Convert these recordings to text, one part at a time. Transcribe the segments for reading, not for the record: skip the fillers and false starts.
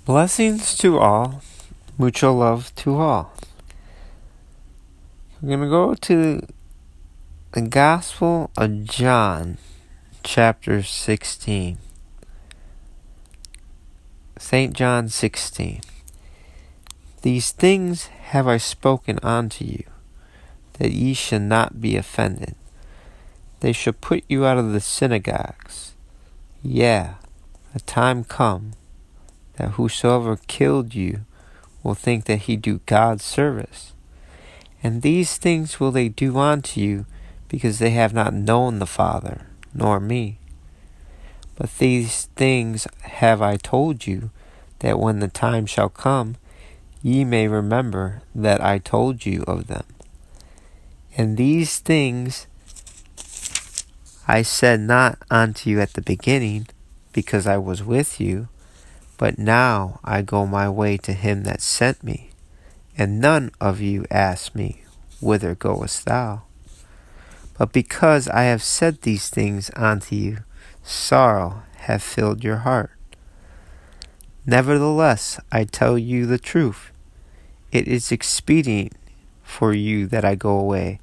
Blessings to all, mucho love to all. We're going to go to the Gospel of John, chapter 16. St. John 16. These things have I spoken unto you, that ye should not be offended. They shall put you out of the synagogues. Yea, a time come, that whosoever killed you will think that he do God service. And these things will they do unto you, because they have not known the Father, nor me. But these things have I told you, that when the time shall come, ye may remember that I told you of them. And these things I said not unto you at the beginning, because I was with you. But now I go my way to him that sent me, and none of you ask me, Whither goest thou? But because I have said these things unto you, sorrow hath filled your heart. Nevertheless, I tell you the truth. It is expedient for you that I go away.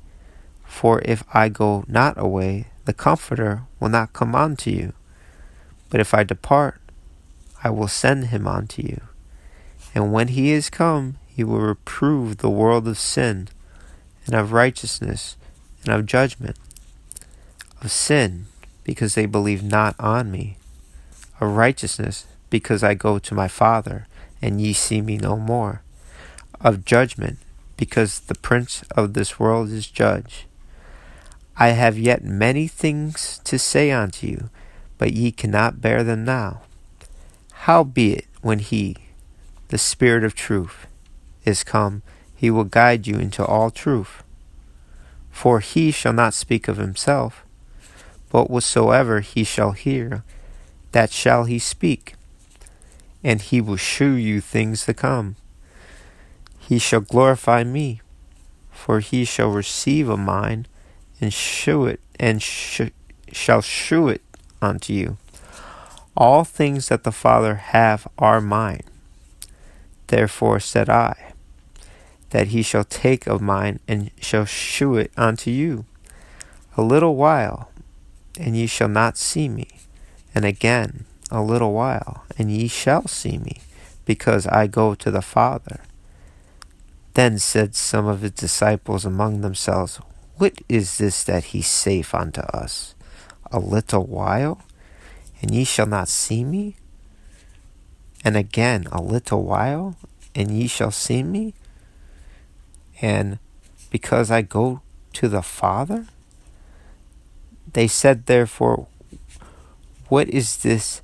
For if I go not away, the Comforter will not come unto you. But if I depart, I will send him unto you. And when he is come, he will reprove the world of sin, and of righteousness, and of judgment. Of sin, because they believe not on me. Of righteousness, because I go to my Father, and ye see me no more. Of judgment, because the prince of this world is judged. I have yet many things to say unto you, but ye cannot bear them now. Howbeit, when he, the Spirit of truth, is come, he will guide you into all truth. For he shall not speak of himself, but whatsoever he shall hear, that shall he speak. And he will shew you things to come. He shall glorify me, for he shall receive of mine, and shew it, and shall shew it unto you. All things that the Father have are mine. Therefore said I, that he shall take of mine, and shall shew it unto you. A little while, and ye shall not see me. And again, a little while, and ye shall see me, because I go to the Father. Then said some of his disciples among themselves, What is this that he saith unto us? A little while, and ye shall not see me? And again, a little while, and ye shall see me? And because I go to the Father? They said therefore, What is this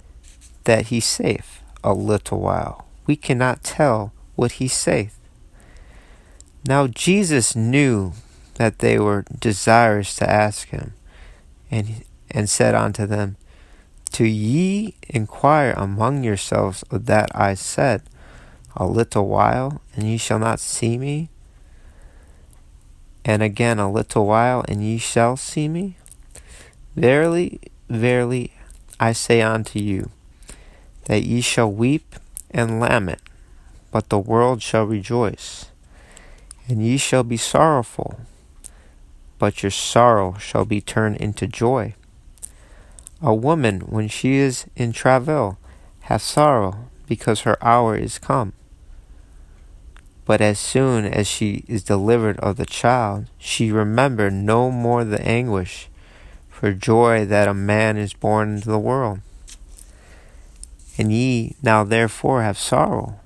that he saith? A little while. We cannot tell what he saith. Now Jesus knew that they were desirous to ask him, and said unto them, Do ye inquire among yourselves of that I said, A little while, and ye shall not see me? And again, a little while, and ye shall see me? Verily, verily, I say unto you, that ye shall weep and lament, but the world shall rejoice. And ye shall be sorrowful, but your sorrow shall be turned into joy. A woman, when she is in travail, hath sorrow, because her hour is come. But as soon as she is delivered of the child, she remember no more the anguish, for joy that a man is born into the world. And ye now therefore have sorrow,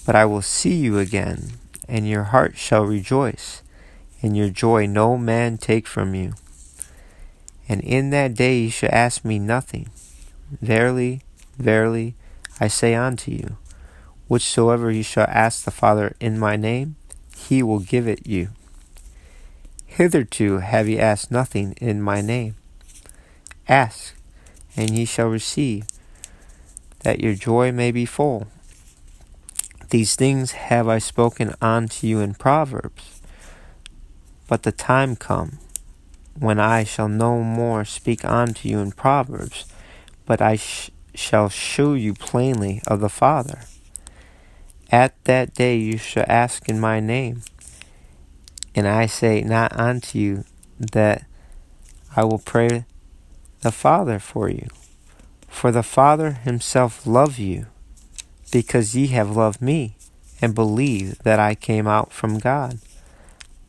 but I will see you again, and your heart shall rejoice, and your joy no man take from you. And in that day ye shall ask me nothing. Verily, verily, I say unto you, whatsoever ye shall ask the Father in my name, he will give it you. Hitherto have ye asked nothing in my name. Ask, and ye shall receive, that your joy may be full. These things have I spoken unto you in Proverbs. But the time come, when I shall no more speak unto you in Proverbs, but I shall shew you plainly of the Father. At that day you shall ask in my name. And I say not unto you that I will pray the Father for you. For the Father himself love you, because ye have loved me, and believe that I came out from God.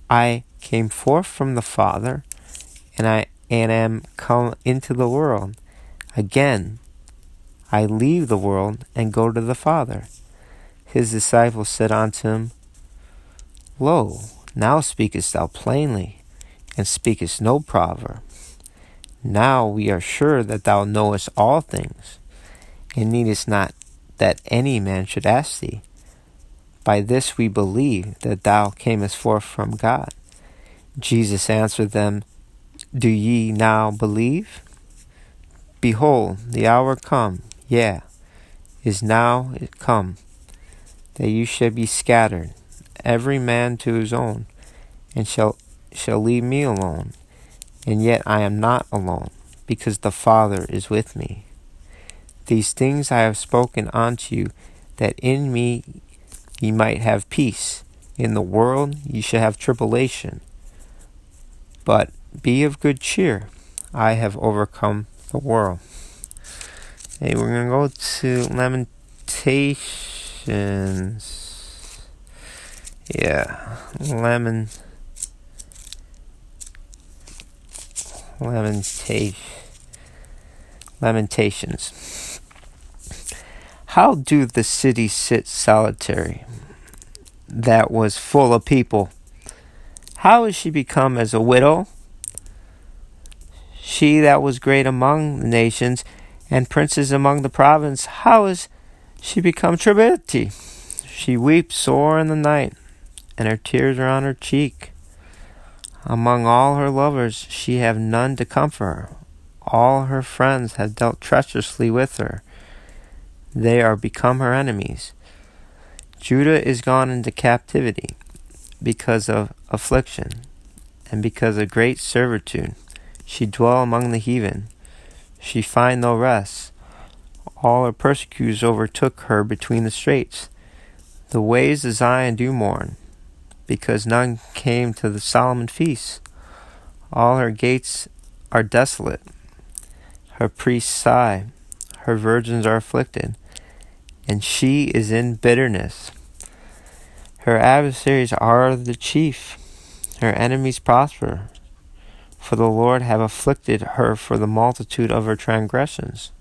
I came forth from the Father, and am come into the world. Again, I leave the world, and go to the Father. His disciples said unto him, Lo, now speakest thou plainly, and speakest no proverb. Now we are sure that thou knowest all things, and needest not that any man should ask thee. By this we believe that thou camest forth from God. Jesus answered them, Do ye now believe? Behold, the hour come, yea, is now come, that you shall be scattered, every man to his own, and shall leave me alone. And yet I am not alone, because the Father is with me. These things I have spoken unto you, that in me ye might have peace. In the world ye shall have tribulation. But be of good cheer. I have overcome the world. Hey, we're going to go to Lamentations. Yeah, Lamentations. How do the cities sit solitary, that was full of people? How is she become as a widow? She that was great among the nations, and princes among the province, how is she become tributary? She weeps sore in the night, and her tears are on her cheek. Among all her lovers she have none to comfort her. All her friends have dealt treacherously with her. They are become her enemies. Judah is gone into captivity because of affliction, and because of great servitude. She dwell among the heathen. She find no rest. All her persecutors overtook her between the straits. The ways of Zion do mourn, because none came to the Solomon feast. All her gates are desolate. Her priests sigh. Her virgins are afflicted, and she is in bitterness. Her adversaries are the chief. Her enemies prosper. For the Lord have afflicted her for the multitude of her transgressions.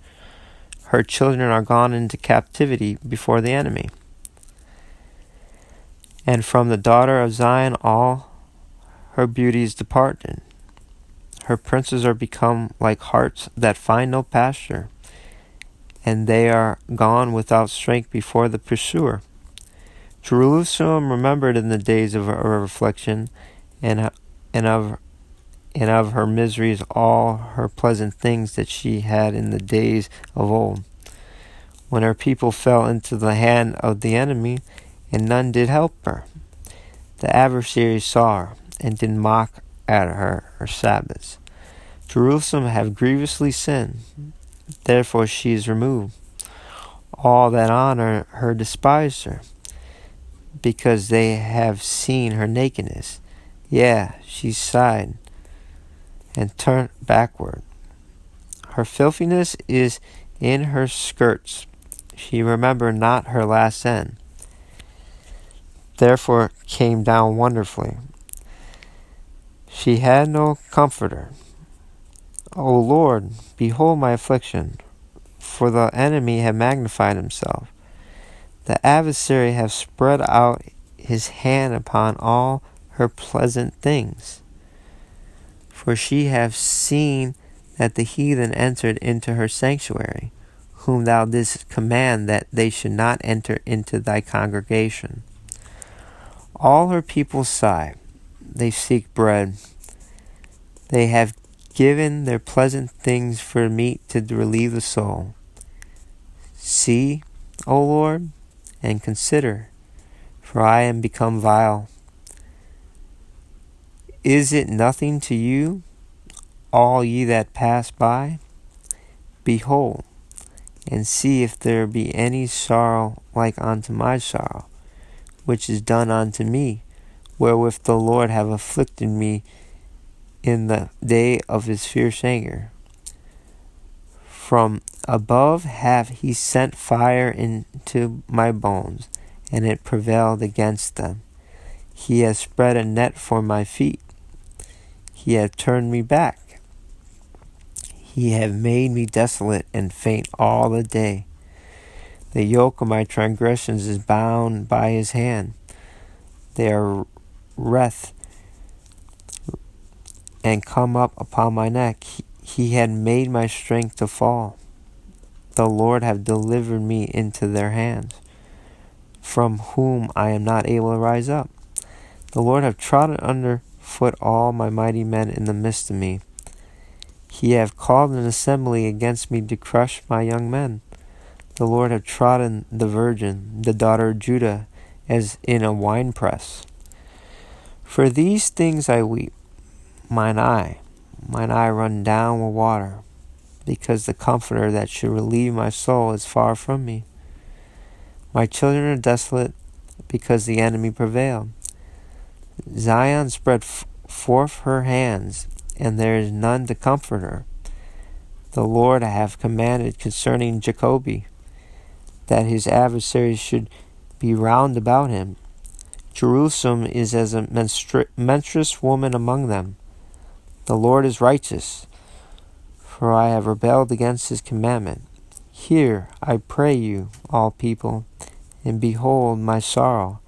Her children are gone into captivity before the enemy. And from the daughter of Zion all her beauty is departed. Her princes are become like harts that find no pasture, and they are gone without strength before the pursuer. Jerusalem remembered in the days of her affliction, and of her miseries all her pleasant things that she had in the days of old, when her people fell into the hand of the enemy, and none did help her. The adversaries saw her, and did mock at her Sabbaths. Jerusalem have grievously sinned, therefore she is removed. All that honor her despise her, because they have seen her nakedness. Yeah, she sighed and turned backward. Her filthiness is in her skirts. She remembered not her last end. Therefore came down wonderfully. She had no comforter. O Lord, behold my affliction, for the enemy have magnified himself. The adversary have spread out his hand upon all her pleasant things. For she have seen that the heathen entered into her sanctuary, whom thou didst command that they should not enter into thy congregation. All her people sigh, they seek bread. They have given their pleasant things for meat to relieve the soul. See, O Lord, and consider, for I am become vile. Is it nothing to you, all ye that pass by? Behold, and see if there be any sorrow like unto my sorrow, which is done unto me, wherewith the Lord have afflicted me in the day of his fierce anger. From above hath he sent fire into my bones, and it prevailed against them. He has spread a net for my feet. He hath turned me back. He hath made me desolate and faint all the day. The yoke of my transgressions is bound by his hand. They are wreath and come up upon my neck. He had made my strength to fall. The Lord have delivered me into their hands, from whom I am not able to rise up. The Lord have trodden under foot all my mighty men in the midst of me. He hath called an assembly against me to crush my young men. The Lord have trodden the virgin, the daughter of Judah, as in a winepress. For these things I weep, mine eye run down with water, because the Comforter that should relieve my soul is far from me. My children are desolate, because the enemy prevailed. Zion spread forth her hands, and there is none to comfort her. The Lord hath commanded concerning Jacob, that his adversaries should be round about him. Jerusalem is as a menstruous woman among them. The Lord is righteous, for I have rebelled against his commandment. Hear, I pray you, all people, and behold my sorrow.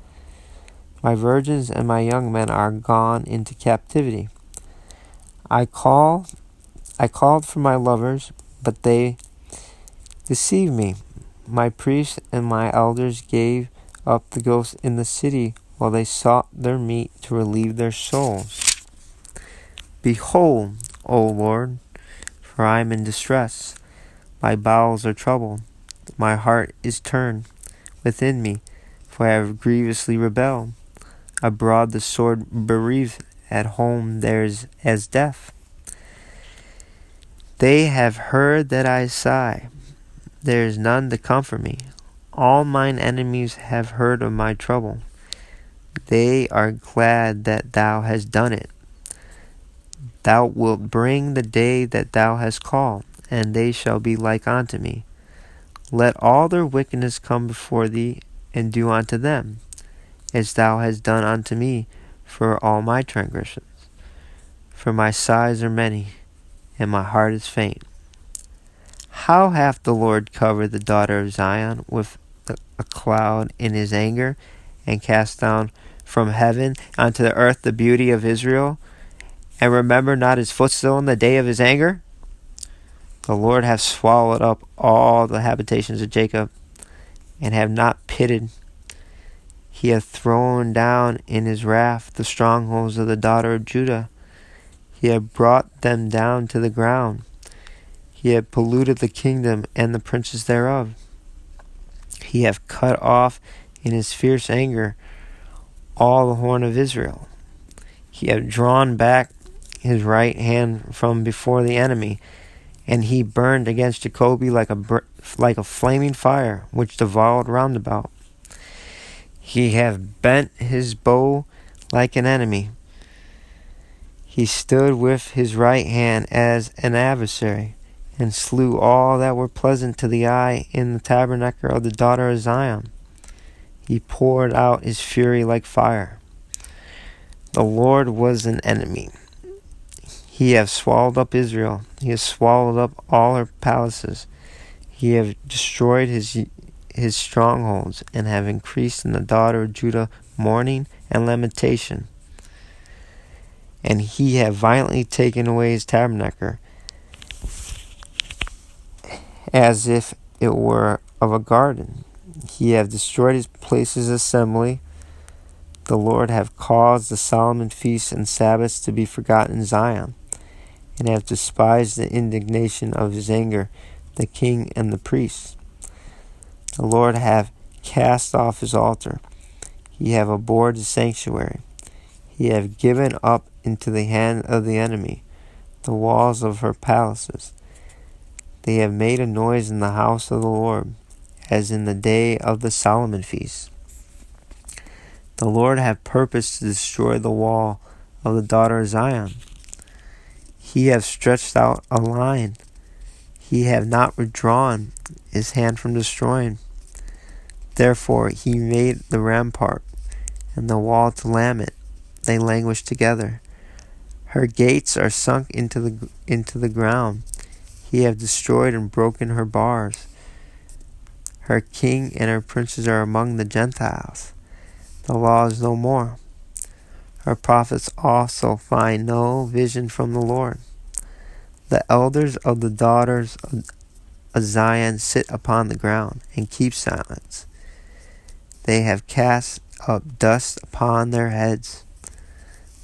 My virgins and my young men are gone into captivity. I called for my lovers, but they deceived me. My priests and my elders gave up the ghost in the city, while they sought their meat to relieve their souls. Behold, O Lord, for I am in distress. My bowels are troubled. My heart is turned within me, for I have grievously rebelled. Abroad the sword bereaveth, at home there is as death. They have heard that I sigh. There is none to comfort me. All mine enemies have heard of my trouble. They are glad that thou hast done it. Thou wilt bring the day that thou hast called, and they shall be like unto me. Let all their wickedness come before thee, and do unto them, as thou hast done unto me for all my transgressions. For my sighs are many, and my heart is faint. How hath the Lord covered the daughter of Zion with a cloud in his anger, and cast down from heaven unto the earth the beauty of Israel, and remember not his footstool in the day of his anger? The Lord hath swallowed up all the habitations of Jacob, and have not pitied. He hath thrown down in his wrath the strongholds of the daughter of Judah. He hath brought them down to the ground. He hath polluted the kingdom and the princes thereof. He hath cut off in his fierce anger all the horn of Israel. He hath drawn back his right hand from before the enemy, and he burned against Jacob like a flaming fire, which devoured round about. He hath bent his bow like an enemy. He stood with his right hand as an adversary, and slew all that were pleasant to the eye in the tabernacle of the daughter of Zion. He poured out his fury like fire. The Lord was an enemy. He hath swallowed up Israel. He hath swallowed up all her palaces. He hath destroyed his strongholds, and have increased in the daughter of Judah mourning and lamentation. And he hath violently taken away his tabernacle, as if it were of a garden. He hath destroyed his places of assembly. The Lord hath caused the Solomon feasts and Sabbaths to be forgotten in Zion, and hath despised the indignation of his anger, the king and the priests. The Lord hath cast off his altar. He hath abhorred his sanctuary. He hath given up into the hand of the enemy the walls of her palaces. They have made a noise in the house of the Lord, as in the day of the Solomon feast. The Lord hath purposed to destroy the wall of the daughter of Zion. He hath stretched out a line. He hath not withdrawn his hand from destroying. Therefore he made the rampart and the wall to lament. They languish together. Her gates are sunk into the ground. He hath destroyed and broken her bars. Her king and her princes are among the Gentiles. The law is no more. Her prophets also find no vision from the Lord. The elders of the daughters of Zion sit upon the ground and keep silence. They have cast up dust upon their heads.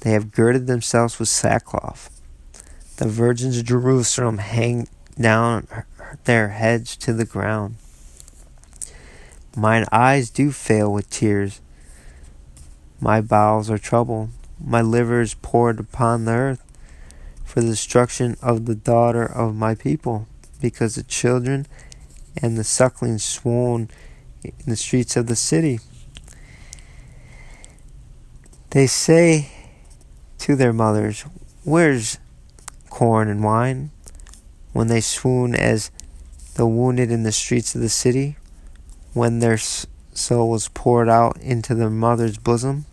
They have girded themselves with sackcloth. The virgins of Jerusalem hang down their heads to the ground. Mine eyes do fail with tears. My bowels are troubled. My liver is poured upon the earth for the destruction of the daughter of my people, because the children and the sucklings swoon in the streets of the city. They say to their mothers, where's corn and wine? When they swoon as the wounded in the streets of the city, when their soul was poured out into their mother's bosom.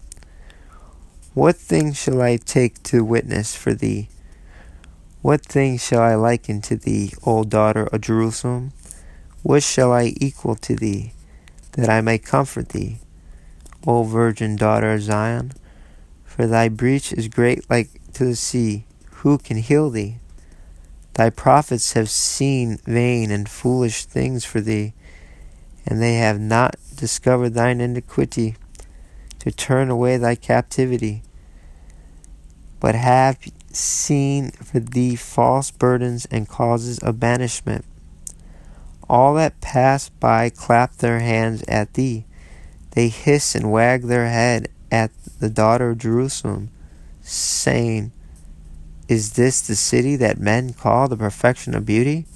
What thing shall I take to witness for thee? What thing shall I liken to thee, O daughter of Jerusalem? What shall I equal to thee, that I may comfort thee, O virgin daughter of Zion? For thy breach is great like to the sea. Who can heal thee? Thy prophets have seen vain and foolish things for thee, and they have not discovered thine iniquity, to turn away thy captivity, but have seen for thee false burdens and causes of banishment. All that pass by clap their hands at thee. They hiss and wag their head at the daughter of Jerusalem, saying, is this the city that men call the perfection of beauty,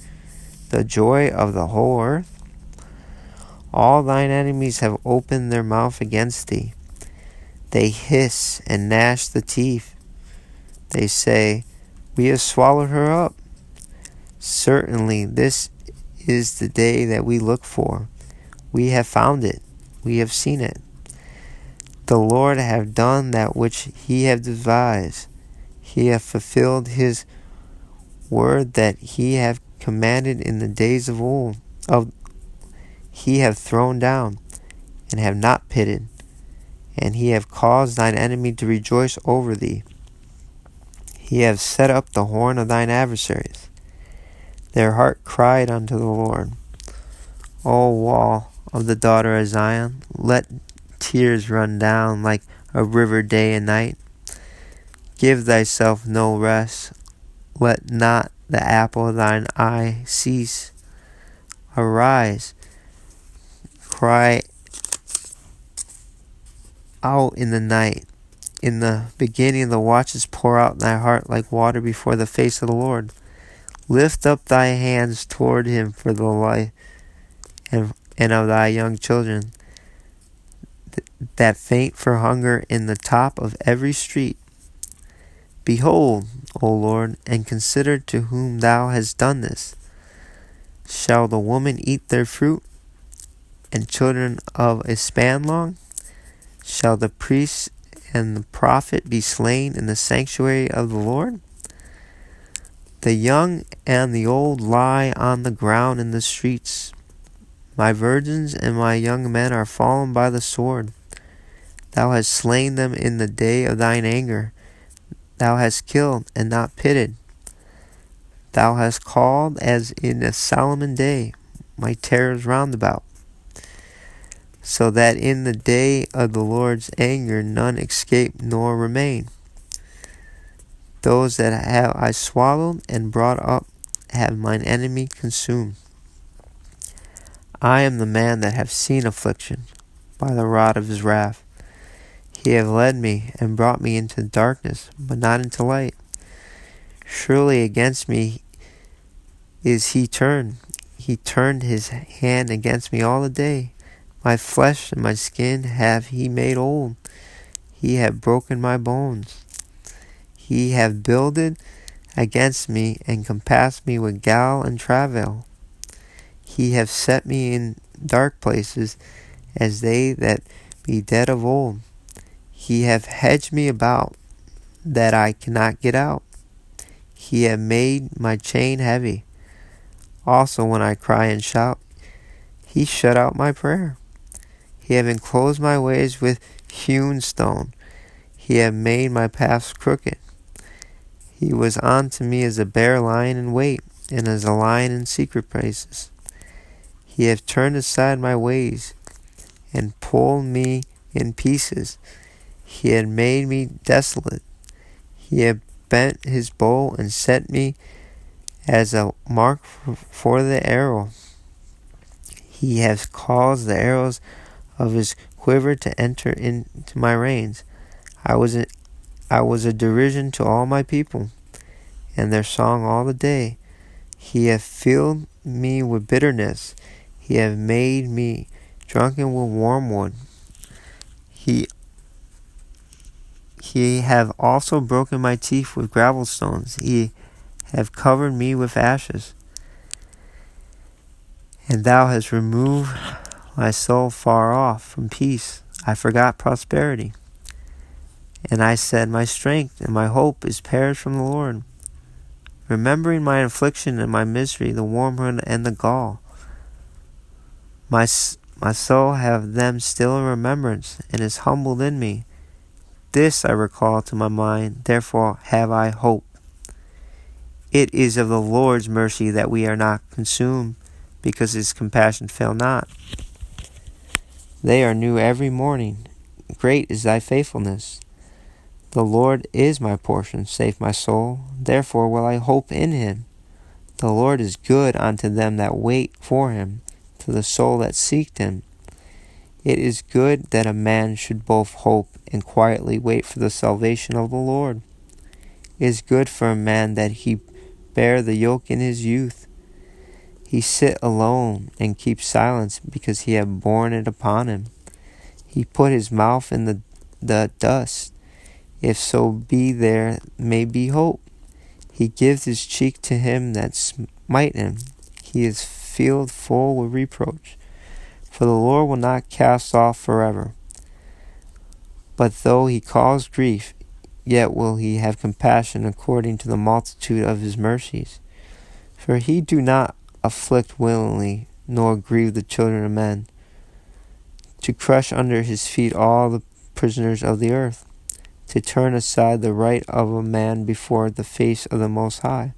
the joy of the whole earth? All thine enemies have opened their mouth against thee. They hiss and gnash the teeth. They say, we have swallowed her up. Certainly this is the day that we look for. We have found it. We have seen it. The Lord hath done that which he hath devised. He hath fulfilled his word that he hath commanded in the days of old. He hath thrown down, and have not pitied, and he hath caused thine enemy to rejoice over thee. He hath set up the horn of thine adversaries. Their heart cried unto the Lord. O wall of the daughter of Zion, let tears run down like a river day and night. Give thyself no rest. Let not the apple of thine eye cease. Arise, cry out in the night. In the beginning of the watches pour out thy heart like water before the face of the Lord. Lift up thy hands toward him for the life and of thy young children, that faint for hunger in the top of every street. Behold, O Lord, and consider to whom thou hast done this. Shall the woman eat their fruit, and children of a span long? Shall the priest and the prophet be slain in the sanctuary of the Lord? The young and the old lie on the ground in the streets. My virgins and my young men are fallen by the sword. Thou hast slain them in the day of thine anger. Thou hast killed and not pitied. Thou hast called as in a Solomon day, my terrors round about, so that in the day of the Lord's anger none escape nor remain. Those that have I swallowed and brought up have mine enemy consumed. I am the man that hath seen affliction by the rod of his wrath. He hath led me and brought me into darkness, but not into light. Surely against me is he turned. He turned his hand against me all the day. My flesh and my skin have he made old. He hath broken my bones. He hath builded against me, and compassed me with gall and travail. He hath set me in dark places, as they that be dead of old. He hath hedged me about, that I cannot get out. He hath made my chain heavy. Also when I cry and shout, he shut out my prayer. He hath enclosed my ways with hewn stone. He hath made my paths crooked. He was unto me as a bear lying in wait, and as a lion in secret places. He hath turned aside my ways, and pulled me in pieces. He had made me desolate. He hath bent his bow, and set me as a mark for the arrow. He hath caused the arrows of his quiver to enter into my reins. I was a derision to all my people, and their song all the day. He hath filled me with bitterness. He hath made me drunken with wormwood. He hath also broken my teeth with gravel stones. He hath covered me with ashes. And thou hast removed my soul far off from peace. I forgot prosperity. And I said, my strength and my hope is perished from the Lord. Remembering my affliction and my misery, the wormwood and the gall. My soul have them still in remembrance, and is humbled in me. This I recall to my mind, therefore have I hope. It is of the Lord's mercy that we are not consumed, because his compassion fail not. They are new every morning. Great is thy faithfulness. The Lord is my portion, saith my soul. Therefore will I hope in him. The Lord is good unto them that wait for him, to the soul that seeketh him. It is good that a man should both hope and quietly wait for the salvation of the Lord. It is good for a man that he bear the yoke in his youth. He sit alone and keep silence, because he hath borne it upon him. He put his mouth in the dust, if so be there may be hope. He gives his cheek to him that smite him. He is filled full with reproach. For the Lord will not cast off forever. But though he cause grief, yet will he have compassion according to the multitude of his mercies. For he do not afflict willingly, nor grieve the children of men, to crush under his feet all the prisoners of the earth, to turn aside the right of a man before the face of the Most High,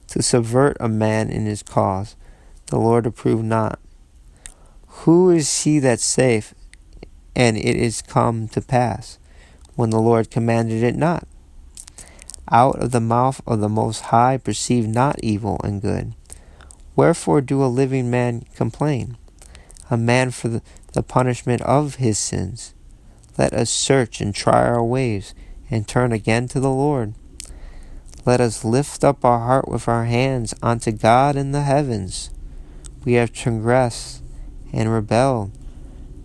to subvert a man in his cause. The Lord approve not. Who is he that saith, and it is come to pass, when the Lord commanded it not? Out of the mouth of the Most High perceive not evil and good. Wherefore do a living man complain, a man for the punishment of his sins? Let us search and try our ways, and turn again to the Lord. Let us lift up our heart with our hands unto God in the heavens. We have transgressed and rebelled.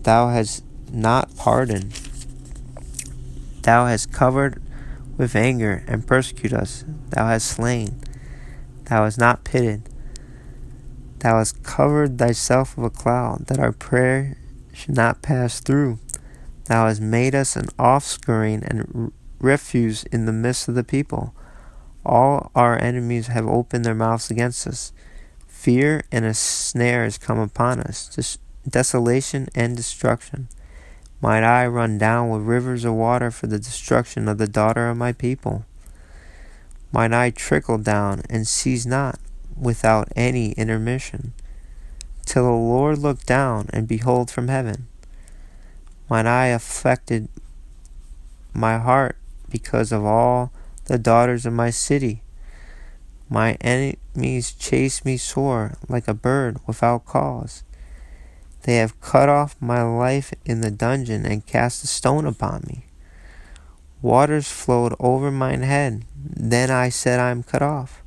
Thou hast not pardoned. Thou hast covered with anger, and persecuted us. Thou hast slain. Thou hast not pitied. Thou hast covered thyself with a cloud, that our prayer should not pass through. Thou hast made us an offscouring and refuse in the midst of the people. All our enemies have opened their mouths against us. Fear and a snare is come upon us, desolation and destruction. Might I run down with rivers of water for the destruction of the daughter of my people? Might I trickle down and cease not, without any intermission, till the Lord look down and behold from heaven? Might I affected my heart because of all the daughters of my city? My enemies chase me sore like a bird without cause. They have cut off my life in the dungeon, and cast a stone upon me. Waters flowed over mine head. Then I said, I am cut off.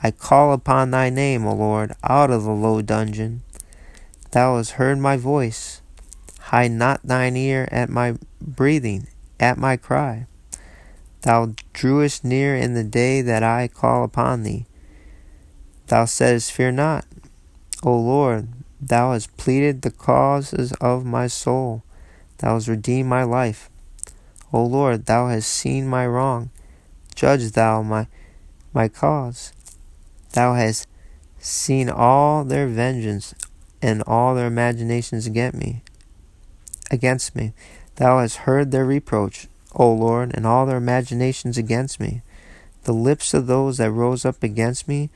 I call upon thy name, O Lord, out of the low dungeon. thou hast heard my voice. Hide not thine ear at my breathing, at my cry. Thou drewest near in the day that I call upon thee. Thou saidst, Fear not. O Lord, thou hast pleaded the causes of my soul. Thou hast redeemed my life. O Lord, thou hast seen my wrong. Judge thou my cause. Thou hast seen all their vengeance and all their imaginations against me. Thou hast heard their reproach, O Lord, and all their imaginations against me. The lips of those that rose up against me,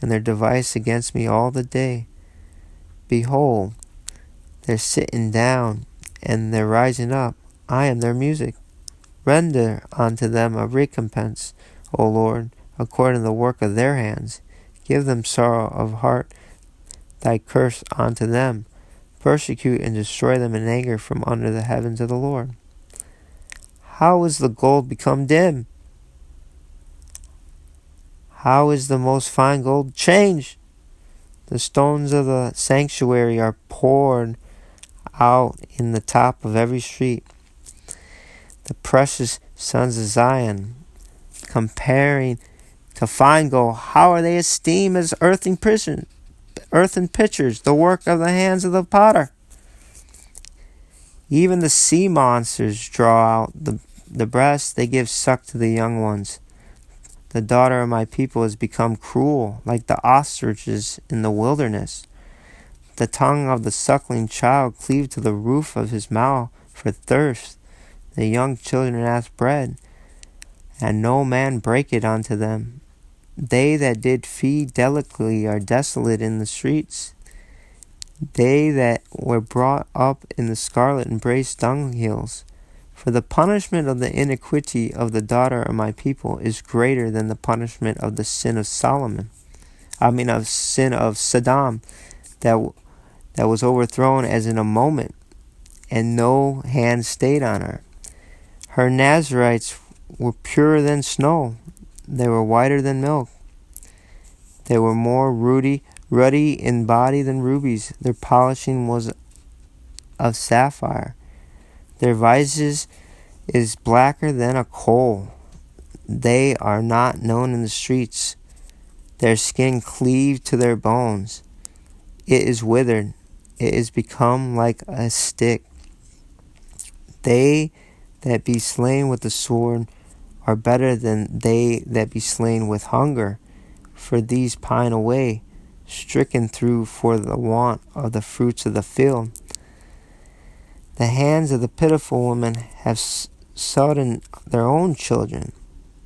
and their device against me all the day. Behold, they're sitting down, and they're rising up. I am their music. Render unto them a recompense, O Lord, according to the work of their hands. Give them sorrow of heart, thy curse unto them. Persecute and destroy them in anger from under the heavens of the Lord. How is the gold become dim? How is the most fine gold changed? The stones of the sanctuary are poured out in the top of every street. The precious sons of Zion, comparing to fine gold, how are they esteemed as earthen pitchers, the work of the hands of the potter? Even the sea monsters draw out the breast, they give suck to the young ones. The daughter of my people has become cruel, like the ostriches in the wilderness. The tongue of the suckling child cleaved to the roof of his mouth for thirst. The young children ask bread, and no man break it unto them. They that did feed delicately are desolate in the streets. They that were brought up in the scarlet embrace dunghills. For the punishment of the iniquity of the daughter of my people is greater than the punishment of the sin of sin of Sodom, that was overthrown as in a moment, and no hand stayed on her. Her Nazarites were purer than snow. They were whiter than milk. They were more ruddy in body than rubies. Their polishing was of sapphire. Their vices is blacker than a coal. They are not known in the streets. Their skin cleaved to their bones. It is withered. It is become like a stick. They that be slain with the sword are better than they that be slain with hunger. For these pine away, stricken through for the want of the fruits of the field. The hands of the pitiful women have sodden their own children.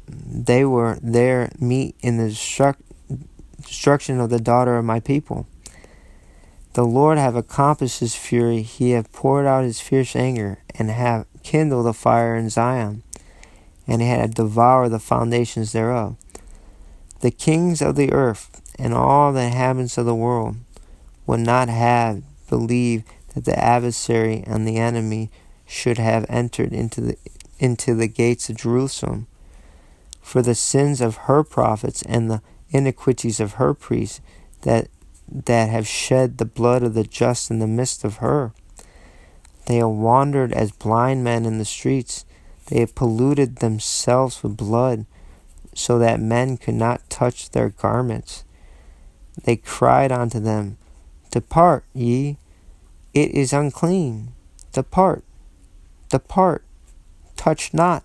They were their meat in the destruction of the daughter of my people. The Lord have accomplished his fury. He hath poured out his fierce anger, and have kindled a fire in Zion, and he had devoured the foundations thereof. The kings of the earth and all the inhabitants of the world would not have believed that the adversary and the enemy should have entered into the gates of Jerusalem. For the sins of her prophets and the iniquities of her priests that have shed the blood of the just in the midst of her. They have wandered as blind men in the streets. They have polluted themselves with blood, so that men could not touch their garments. They cried unto them, Depart ye, it is unclean. Depart, depart, touch not.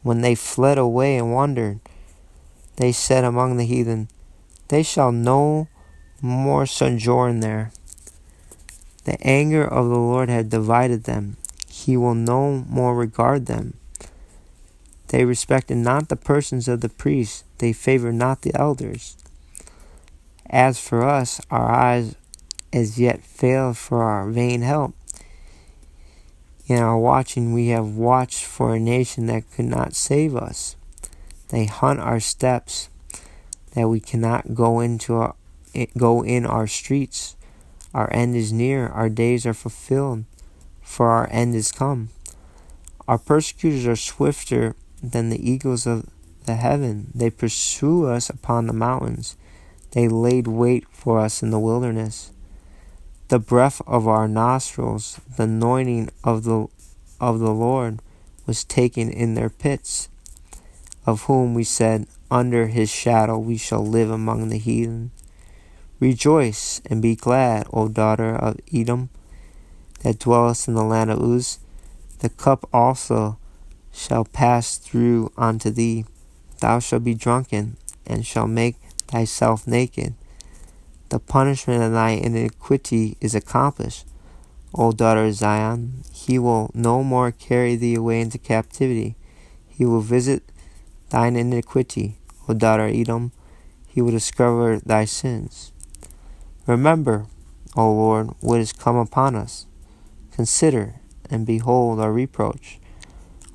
When they fled away and wandered, they said among the heathen, They shall no more sojourn there. The anger of the Lord had divided them. He will no more regard them. They respected not the persons of the priests. They favored not the elders. As for us, our eyes as yet fail for our vain help. In our watching we have watched for a nation that could not save us. They hunt our steps, that we cannot go in our streets. Our end is near, our days are fulfilled, for our end is come. Our persecutors are swifter than the eagles of the heaven. They pursue us upon the mountains. They laid wait for us in the wilderness. the breath of our nostrils, the anointing of the Lord, was taken in their pits, of whom we said, under his shadow we shall live among the heathen. Rejoice and be glad, O daughter of Edom, that dwellest in the land of Uz. The cup also shall pass through unto thee. Thou shalt be drunken, and shalt make thyself naked. The punishment of thy iniquity is accomplished, O daughter of Zion. He will no more carry thee away into captivity. He will visit thine iniquity, O daughter of Edom. He will discover thy sins. Remember, O Lord, what is come upon us. Consider, and behold our reproach.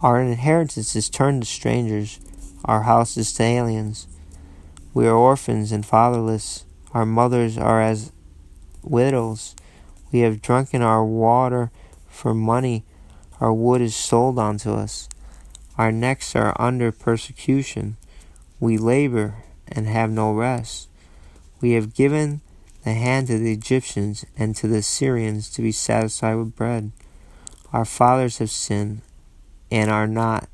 Our inheritance is turned to strangers, our house is to aliens. We are orphans and fatherless. Our mothers are as widows. We have drunken our water for money. Our wood is sold unto us. Our necks are under persecution. We labor and have no rest. We have given the hand to the Egyptians and to the Syrians to be satisfied with bread. Our fathers have sinned and are not,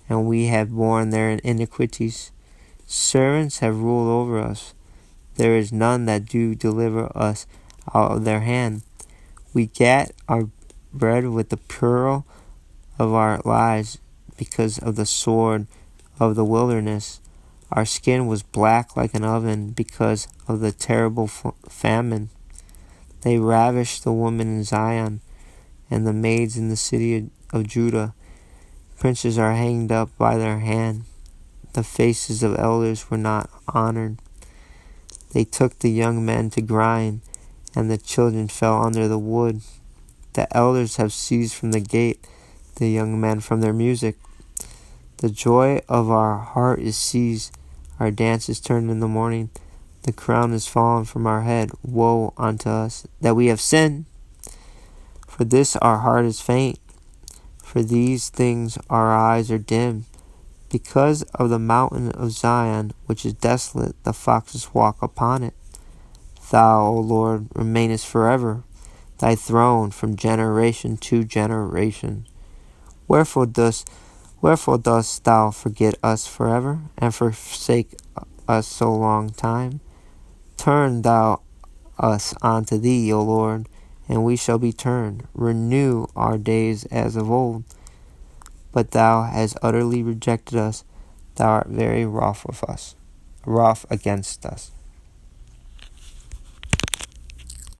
and we have borne their iniquities. Servants have ruled over us. There is none that do deliver us out of their hand. We get our bread with the peril of our lives because of the sword of the wilderness. Our skin was black like an oven because of the terrible famine. They ravished the women in Zion and the maids in the city of Judah. Princes are hanged up by their hand. The faces of elders were not honored. They took the young men to grind, and the children fell under the wood. The elders have ceased from the gate, the young men from their music. The joy of our heart is seized, our dance is turned in the morning. The crown is fallen from our head. Woe unto us, that we have sinned! For this our heart is faint. For these things our eyes are dim. Because of the mountain of Zion, which is desolate, the foxes walk upon it. Thou, O Lord, remainest forever, thy throne from generation to generation. Wherefore dost thou forget us forever, and forsake us so long time? Turn thou us unto thee, O Lord, and we shall be turned. Renew our days as of old. But thou hast utterly rejected us. Thou art very wroth against us.